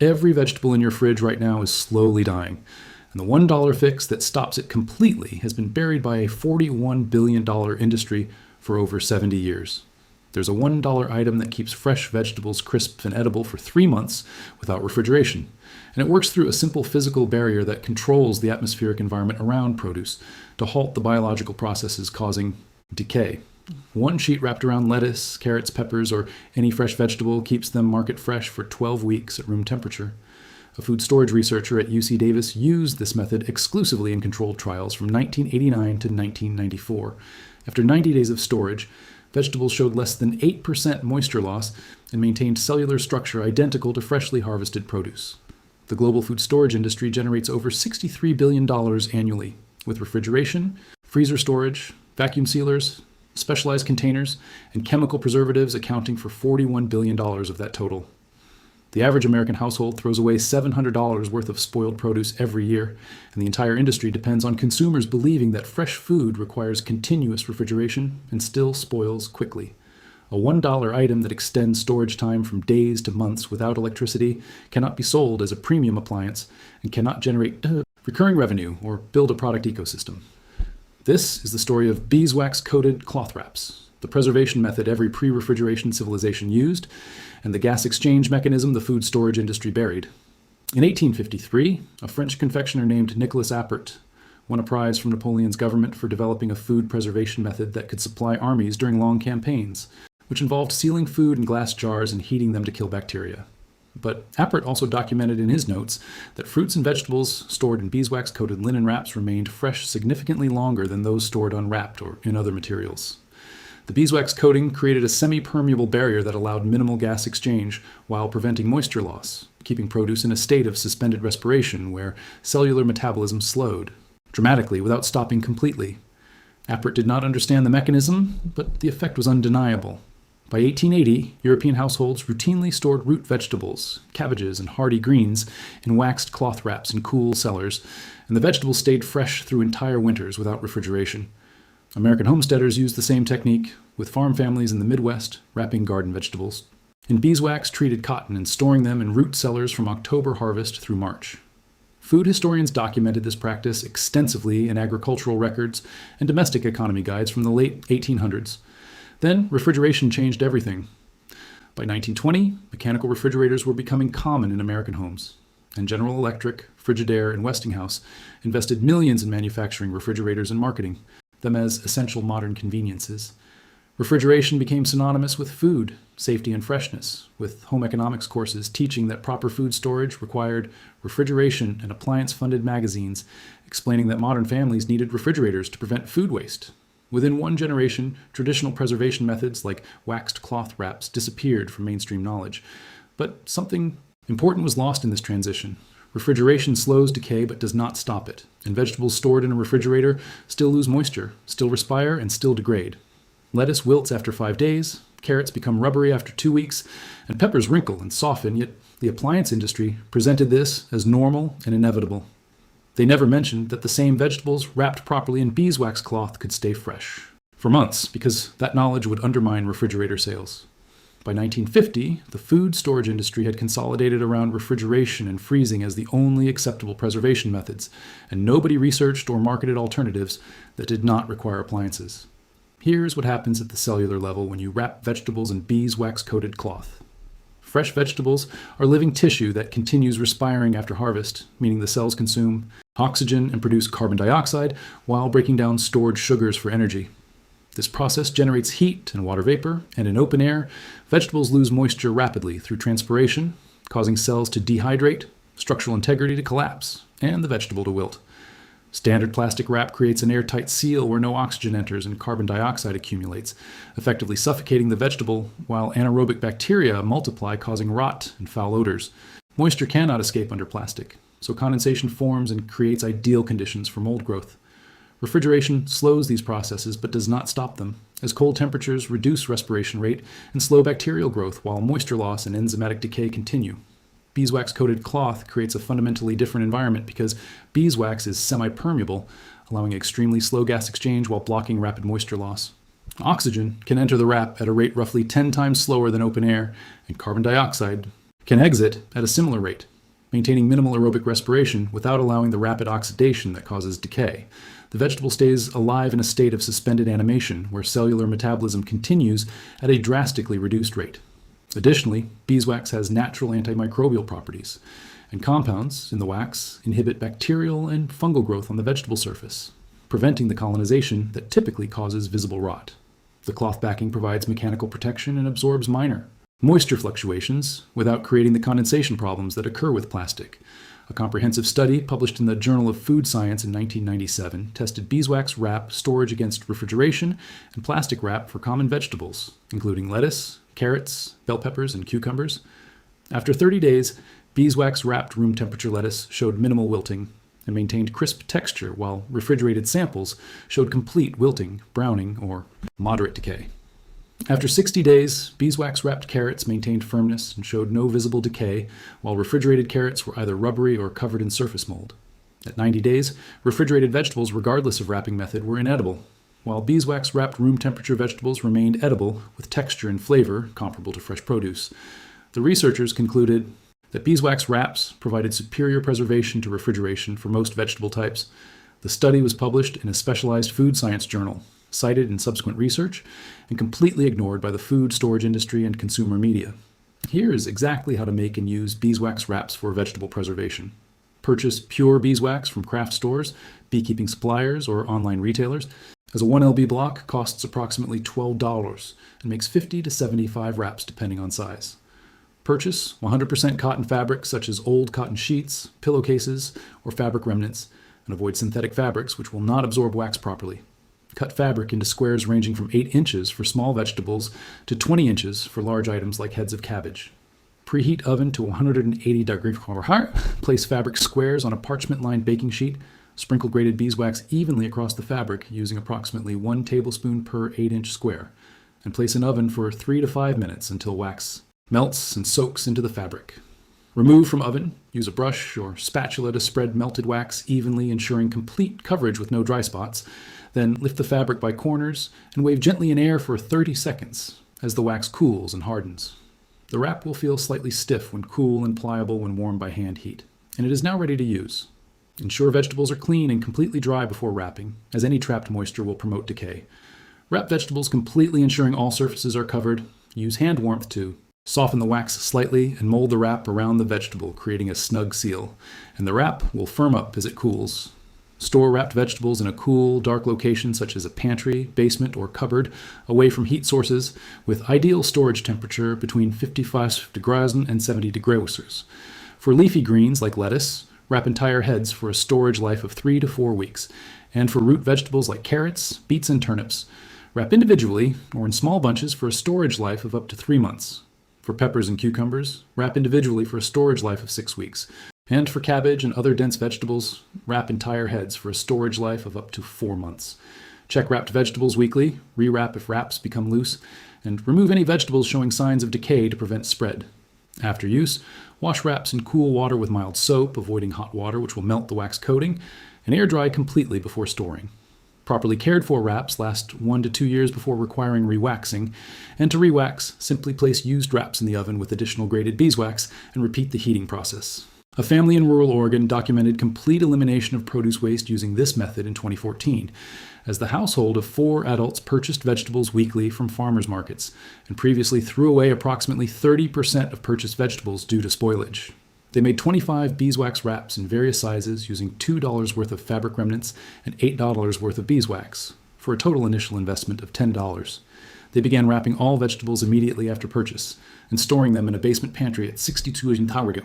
Every vegetable in your fridge right now is slowly dying, and the $1 fix that stops it completely has been buried by a $41 billion industry for over 70 years. There's a $1 item that keeps fresh vegetables crisp and edible for 3 months without refrigeration, and it works through a simple physical barrier that controls the atmospheric environment around produce to halt the biological processes causing decay. One sheet wrapped around lettuce, carrots, peppers, or any fresh vegetable keeps them market fresh for 12 weeks at room temperature. A food storage researcher at UC Davis used this method exclusively in controlled trials from 1989 to 1994. After 90 days of storage, vegetables showed less than 8% moisture loss and maintained cellular structure identical to freshly harvested produce. The global food storage industry generates over $63 billion annually, with refrigeration, freezer storage, vacuum sealers, specialized containers, and chemical preservatives accounting for $41 billion of that total. The average American household throws away $700 worth of spoiled produce every year, and the entire industry depends on consumers believing that fresh food requires continuous refrigeration and still spoils quickly. A $1 item that extends storage time from days to months without electricity cannot be sold as a premium appliance and cannot generate recurring revenue or build a product ecosystem. This is the story of beeswax-coated cloth wraps, the preservation method every pre-refrigeration civilization used, and the gas exchange mechanism the food storage industry buried. In 1853, a French confectioner named Nicolas Appert won a prize from Napoleon's government for developing a food preservation method that could supply armies during long campaigns, which involved sealing food in glass jars and heating them to kill bacteria. But Appert also documented in his notes that fruits and vegetables stored in beeswax-coated linen wraps remained fresh significantly longer than those stored unwrapped or in other materials. The beeswax coating created a semi-permeable barrier that allowed minimal gas exchange while preventing moisture loss, keeping produce in a state of suspended respiration where cellular metabolism slowed, dramatically without stopping completely. Appert did not understand the mechanism, but the effect was undeniable. By 1880, European households routinely stored root vegetables, cabbages, and hardy greens in waxed cloth wraps in cool cellars, and the vegetables stayed fresh through entire winters without refrigeration. American homesteaders used the same technique, with farm families in the Midwest wrapping garden vegetables in beeswax-treated cotton and storing them in root cellars from October harvest through March. Food historians documented this practice extensively in agricultural records and domestic economy guides from the late 1800s. Then, refrigeration changed everything. By 1920, mechanical refrigerators were becoming common in American homes, and General Electric, Frigidaire, and Westinghouse invested millions in manufacturing refrigerators and marketing them as essential modern conveniences. Refrigeration became synonymous with food, safety, and freshness, with home economics courses teaching that proper food storage required refrigeration and appliance-funded magazines explaining that modern families needed refrigerators to prevent food waste. Within one generation, traditional preservation methods like waxed cloth wraps disappeared from mainstream knowledge. But something important was lost in this transition. Refrigeration slows decay but does not stop it, and vegetables stored in a refrigerator still lose moisture, still respire, and still degrade. Lettuce wilts after 5 days, carrots become rubbery after 2 weeks, and peppers wrinkle and soften, yet the appliance industry presented this as normal and inevitable. They never mentioned that the same vegetables wrapped properly in beeswax cloth could stay fresh for months, because that knowledge would undermine refrigerator sales. By 1950, the food storage industry had consolidated around refrigeration and freezing as the only acceptable preservation methods, and nobody researched or marketed alternatives that did not require appliances. Here's what happens at the cellular level when you wrap vegetables in beeswax-coated cloth. Fresh vegetables are living tissue that continues respiring after harvest, meaning the cells consume oxygen and produce carbon dioxide while breaking down stored sugars for energy. This process generates heat and water vapor, and in open air, vegetables lose moisture rapidly through transpiration, causing cells to dehydrate, structural integrity to collapse, and the vegetable to wilt. Standard plastic wrap creates an airtight seal where no oxygen enters and carbon dioxide accumulates, effectively suffocating the vegetable, while anaerobic bacteria multiply, causing rot and foul odors. Moisture cannot escape under plastic, so condensation forms and creates ideal conditions for mold growth. Refrigeration slows these processes but does not stop them, as cold temperatures reduce respiration rate and slow bacterial growth while moisture loss and enzymatic decay continue. Beeswax-coated cloth creates a fundamentally different environment because beeswax is semi-permeable, allowing extremely slow gas exchange while blocking rapid moisture loss. Oxygen can enter the wrap at a rate roughly 10 times slower than open air, and carbon dioxide can exit at a similar rate, maintaining minimal aerobic respiration without allowing the rapid oxidation that causes decay. The vegetable stays alive in a state of suspended animation where cellular metabolism continues at a drastically reduced rate. Additionally, beeswax has natural antimicrobial properties, and compounds in the wax inhibit bacterial and fungal growth on the vegetable surface, preventing the colonization that typically causes visible rot. The cloth backing provides mechanical protection and absorbs minor moisture fluctuations without creating the condensation problems that occur with plastic. A comprehensive study published in the Journal of Food Science in 1997 tested beeswax wrap storage against refrigeration and plastic wrap for common vegetables, including lettuce, carrots, bell peppers, and cucumbers. After 30 days, beeswax-wrapped room temperature lettuce showed minimal wilting and maintained crisp texture, while refrigerated samples showed complete wilting, browning, or moderate decay. After 60 days, beeswax-wrapped carrots maintained firmness and showed no visible decay, while refrigerated carrots were either rubbery or covered in surface mold. At 90 days, refrigerated vegetables, regardless of wrapping method, were inedible, while beeswax-wrapped room temperature vegetables remained edible with texture and flavor comparable to fresh produce. The researchers concluded that beeswax wraps provided superior preservation to refrigeration for most vegetable types. The study was published in a specialized food science journal, cited in subsequent research, and completely ignored by the food storage industry and consumer media. Here is exactly how to make and use beeswax wraps for vegetable preservation. Purchase pure beeswax from craft stores, beekeeping suppliers, or online retailers, as a 1 lb block costs approximately $12 and makes 50 to 75 wraps depending on size. Purchase 100% cotton fabric such as old cotton sheets, pillowcases, or fabric remnants, and avoid synthetic fabrics which will not absorb wax properly. Cut fabric into squares ranging from 8 inches for small vegetables to 20 inches for large items like heads of cabbage. Preheat oven to 180 degrees Fahrenheit. Place fabric squares on a parchment-lined baking sheet. Sprinkle grated beeswax evenly across the fabric using approximately 1 tablespoon per 8-inch square, and place in oven for 3 to 5 minutes until wax melts and soaks into the fabric. Remove from oven, use a brush or spatula to spread melted wax evenly, ensuring complete coverage with no dry spots. Then lift the fabric by corners and wave gently in air for 30 seconds as the wax cools and hardens. The wrap will feel slightly stiff when cool and pliable when warmed by hand heat, and it is now ready to use. Ensure vegetables are clean and completely dry before wrapping, as any trapped moisture will promote decay. Wrap vegetables completely, ensuring all surfaces are covered. Use hand warmth to soften the wax slightly and mold the wrap around the vegetable, creating a snug seal, and the wrap will firm up as it cools. Store wrapped vegetables in a cool, dark location such as a pantry, basement, or cupboard, away from heat sources, with ideal storage temperature between 55 degrees and 70 degrees. For leafy greens like lettuce, wrap entire heads for a storage life of 3 to 4 weeks, and for root vegetables like carrots, beets, and turnips, wrap individually or in small bunches for a storage life of up to 3 months. For peppers and cucumbers, wrap individually for a storage life of 6 weeks. And for cabbage and other dense vegetables, wrap entire heads for a storage life of up to 4 months. Check wrapped vegetables weekly, rewrap if wraps become loose, and remove any vegetables showing signs of decay to prevent spread. After use, wash wraps in cool water with mild soap, avoiding hot water which will melt the wax coating, and air dry completely before storing. Properly cared for wraps last 1 to 2 years before requiring rewaxing, and to rewax, simply place used wraps in the oven with additional grated beeswax and repeat the heating process. A family in rural Oregon documented complete elimination of produce waste using this method in 2014, as the household of 4 adults purchased vegetables weekly from farmers markets and previously threw away approximately 30% of purchased vegetables due to spoilage. They made 25 beeswax wraps in various sizes using $2 worth of fabric remnants and $8 worth of beeswax, for a total initial investment of $10. They began wrapping all vegetables immediately after purchase and storing them in a basement pantry at 62 in Tauriga,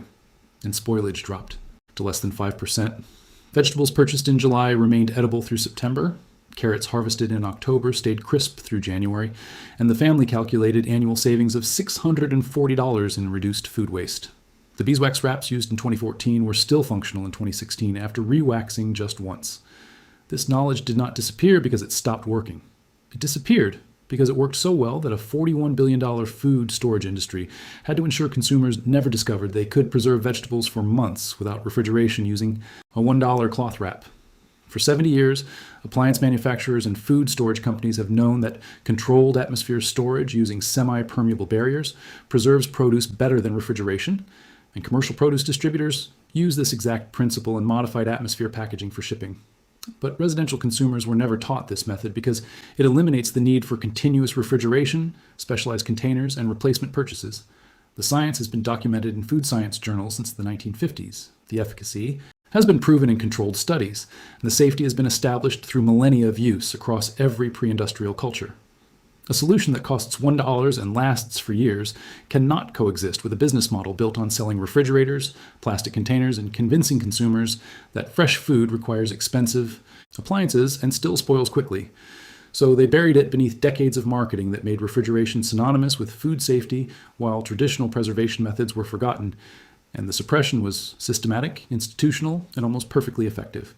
and spoilage dropped to less than 5%. Vegetables purchased in July remained edible through September. Carrots harvested in October stayed crisp through January, and the family calculated annual savings of $640 in reduced food waste. The beeswax wraps used in 2014 were still functional in 2016 after rewaxing just once. This knowledge did not disappear because it stopped working. It disappeared because it worked so well that a $41 billion food storage industry had to ensure consumers never discovered they could preserve vegetables for months without refrigeration using a $1 cloth wrap. For 70 years, appliance manufacturers and food storage companies have known that controlled atmosphere storage using semi-permeable barriers preserves produce better than refrigeration, and commercial produce distributors use this exact principle in modified atmosphere packaging for shipping. But residential consumers were never taught this method because it eliminates the need for continuous refrigeration, specialized containers, and replacement purchases. The science has been documented in food science journals since the 1950s. The efficacy has been proven in controlled studies, and the safety has been established through millennia of use across every pre-industrial culture. A solution that costs $1 and lasts for years cannot coexist with a business model built on selling refrigerators, plastic containers, and convincing consumers that fresh food requires expensive appliances and still spoils quickly. So they buried it beneath decades of marketing that made refrigeration synonymous with food safety, while traditional preservation methods were forgotten, and the suppression was systematic, institutional, and almost perfectly effective.